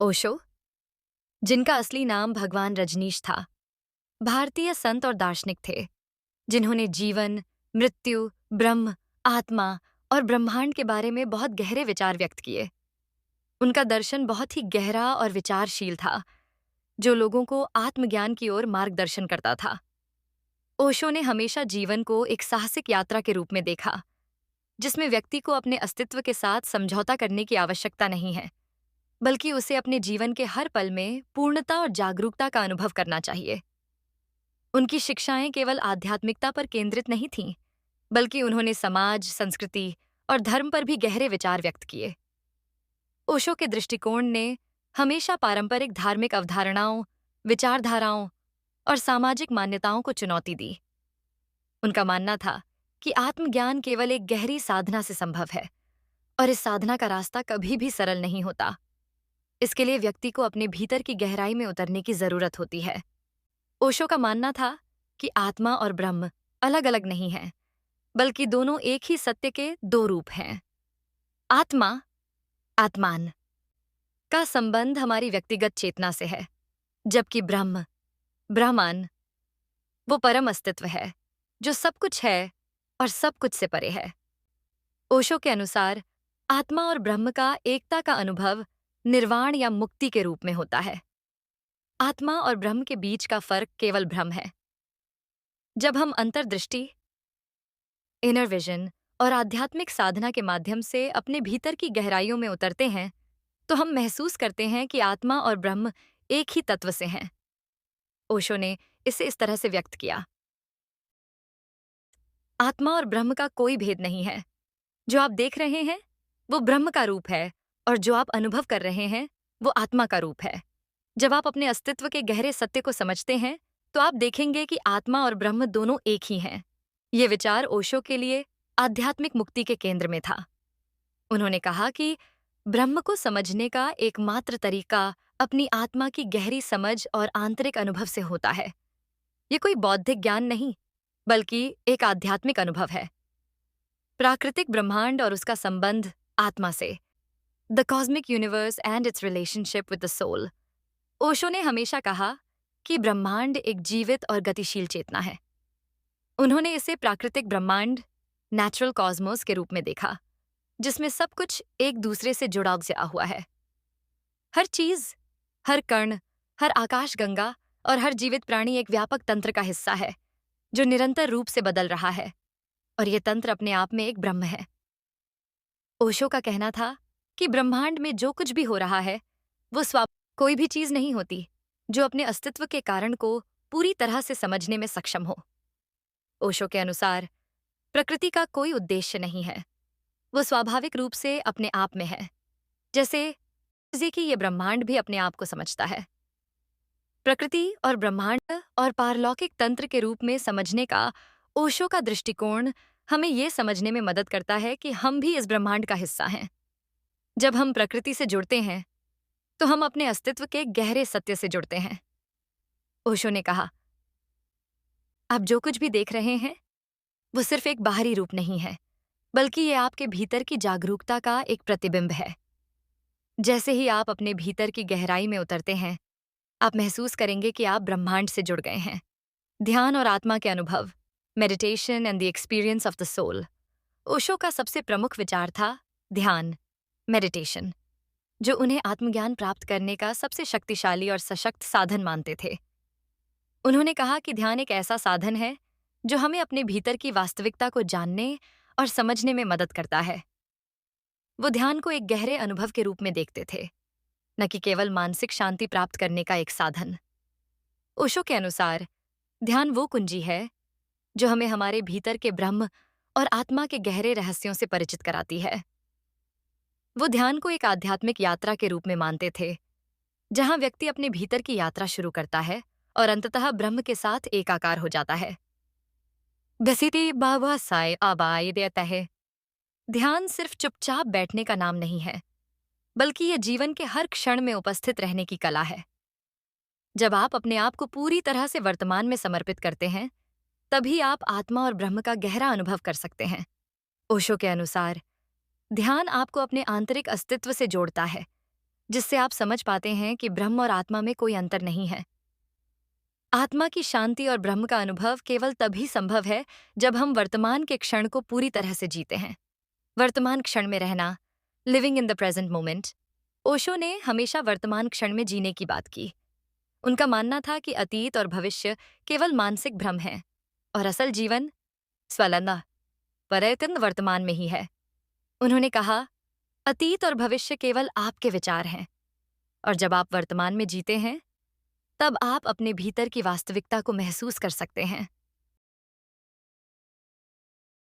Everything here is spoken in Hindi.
ओशो, जिनका असली नाम भगवान रजनीश था, भारतीय संत और दार्शनिक थे जिन्होंने जीवन, मृत्यु, ब्रह्म, आत्मा और ब्रह्मांड के बारे में बहुत गहरे विचार व्यक्त किए। उनका दर्शन बहुत ही गहरा और विचारशील था, जो लोगों को आत्मज्ञान की ओर मार्गदर्शन करता था। ओशो ने हमेशा जीवन को एक साहसिक यात्रा के रूप में देखा, जिसमें व्यक्ति को अपने अस्तित्व के साथ समझौता करने की आवश्यकता नहीं है, बल्कि उसे अपने जीवन के हर पल में पूर्णता और जागरूकता का अनुभव करना चाहिए। उनकी शिक्षाएं केवल आध्यात्मिकता पर केंद्रित नहीं थीं, बल्कि उन्होंने समाज, संस्कृति और धर्म पर भी गहरे विचार व्यक्त किए। ओशो के दृष्टिकोण ने हमेशा पारंपरिक धार्मिक अवधारणाओं, विचारधाराओं और सामाजिक मान्यताओं को चुनौती दी। उनका मानना था कि आत्मज्ञान केवल एक गहरी साधना से संभव है, और इस साधना का रास्ता कभी भी सरल नहीं होता। इसके लिए व्यक्ति को अपने भीतर की गहराई में उतरने की जरूरत होती है। ओशो का मानना था कि आत्मा और ब्रह्म अलग अलग नहीं हैं, बल्कि दोनों एक ही सत्य के दो रूप हैं। आत्मा, आत्मान, का संबंध हमारी व्यक्तिगत चेतना से है, जबकि ब्रह्म, ब्रह्मान, वो परम अस्तित्व है जो सब कुछ है और सब कुछ से परे है। ओशो के अनुसार आत्मा और ब्रह्म का एकता का अनुभव निर्वाण या मुक्ति के रूप में होता है। आत्मा और ब्रह्म के बीच का फर्क केवल भ्रम है। जब हम अंतर्दृष्टि, इनर विजन और आध्यात्मिक साधना के माध्यम से अपने भीतर की गहराइयों में उतरते हैं, तो हम महसूस करते हैं कि आत्मा और ब्रह्म एक ही तत्व से हैं। ओशो ने इसे इस तरह से व्यक्त किया: आत्मा और ब्रह्म का कोई भेद नहीं है। जो आप देख रहे हैं वो ब्रह्म का रूप है, और जो आप अनुभव कर रहे हैं वो आत्मा का रूप है। जब आप अपने अस्तित्व के गहरे सत्य को समझते हैं, तो आप देखेंगे कि आत्मा और ब्रह्म दोनों एक ही हैं। ये विचार ओशो के लिए आध्यात्मिक मुक्ति के केंद्र में था। उन्होंने कहा कि ब्रह्म को समझने का एकमात्र तरीका अपनी आत्मा की गहरी समझ और आंतरिक अनुभव से होता है। ये कोई बौद्धिक ज्ञान नहीं, बल्कि एक आध्यात्मिक अनुभव है। प्राकृतिक ब्रह्मांड और उसका संबंध आत्मा से, the cosmic universe and its relationship with the soul. Osho ने हमेशा कहा कि ब्रह्मांड एक जीवित और गतिशील चेतना है। उन्होंने इसे प्राकृतिक ब्रह्मांड, नेचुरल कॉस्मोस के रूप में देखा, जिसमें सब कुछ एक दूसरे से जुड़ा हुआ है। हर चीज, हर कण, हर आकाशगंगा और हर जीवित प्राणी एक व्यापक तंत्र का हिस्सा है, जो निरंतर रूप से बदल रहा है, और यह तंत्र अपने आप में एक ब्रह्म है। ओशो का कहना था कि ब्रह्मांड में जो कुछ भी हो रहा है वो कोई भी चीज नहीं होती जो अपने अस्तित्व के कारण को पूरी तरह से समझने में सक्षम हो। ओशो के अनुसार प्रकृति का कोई उद्देश्य नहीं है, वो स्वाभाविक रूप से अपने आप में है, जैसे कि ये ब्रह्मांड भी अपने आप को समझता है। प्रकृति और ब्रह्मांड और पारलौकिक तंत्र के रूप में समझने का ओशो का दृष्टिकोण हमें ये समझने में मदद करता है कि हम भी इस ब्रह्मांड का हिस्सा हैं। जब हम प्रकृति से जुड़ते हैं, तो हम अपने अस्तित्व के गहरे सत्य से जुड़ते हैं। ओशो ने कहा, आप जो कुछ भी देख रहे हैं वो सिर्फ एक बाहरी रूप नहीं है, बल्कि ये आपके भीतर की जागरूकता का एक प्रतिबिंब है। जैसे ही आप अपने भीतर की गहराई में उतरते हैं, आप महसूस करेंगे कि आप ब्रह्मांड से जुड़ गए हैं। ध्यान और आत्मा के अनुभव, meditation and the experience of the soul. Osho का सबसे प्रमुख विचार था ध्यान, मेडिटेशन, जो उन्हें आत्मज्ञान प्राप्त करने का सबसे शक्तिशाली और सशक्त साधन मानते थे। उन्होंने कहा कि ध्यान एक ऐसा साधन है जो हमें अपने भीतर की वास्तविकता को जानने और समझने में मदद करता है। वो ध्यान को एक गहरे अनुभव के रूप में देखते थे, न कि केवल मानसिक शांति प्राप्त करने का एक साधन। ओशो के अनुसार ध्यान वो कुंजी है जो हमें हमारे भीतर के ब्रह्म और आत्मा के गहरे रहस्यों से परिचित कराती है। वो ध्यान को एक आध्यात्मिक यात्रा के रूप में मानते थे, जहां व्यक्ति अपने भीतर की यात्रा शुरू करता है और अंततः ब्रह्म के साथ एकाकार हो जाता है। बसीती बाबा साय आबाय देता है। ध्यान सिर्फ चुपचाप बैठने का नाम नहीं है, बल्कि यह जीवन के हर क्षण में उपस्थित रहने की कला है। जब आप अपने आप को पूरी तरह से वर्तमान में समर्पित करते हैं, तभी आप आत्मा और ब्रह्म का गहरा अनुभव कर सकते हैं। ओशो के अनुसार ध्यान आपको अपने आंतरिक अस्तित्व से जोड़ता है, जिससे आप समझ पाते हैं कि ब्रह्म और आत्मा में कोई अंतर नहीं है। आत्मा की शांति और ब्रह्म का अनुभव केवल तभी संभव है जब हम वर्तमान के क्षण को पूरी तरह से जीते हैं। वर्तमान क्षण में रहना, living in the present moment. Osho ने हमेशा वर्तमान क्षण में जीने की बात की। उनका मानना था कि अतीत और भविष्य केवल मानसिक भ्रम है और असल जीवन स्वलंदा पर्यटन वर्तमान में ही है। उन्होंने कहा, अतीत और भविष्य केवल आपके विचार हैं और जब आप वर्तमान में जीते हैं तब आप अपने भीतर की वास्तविकता को महसूस कर सकते हैं।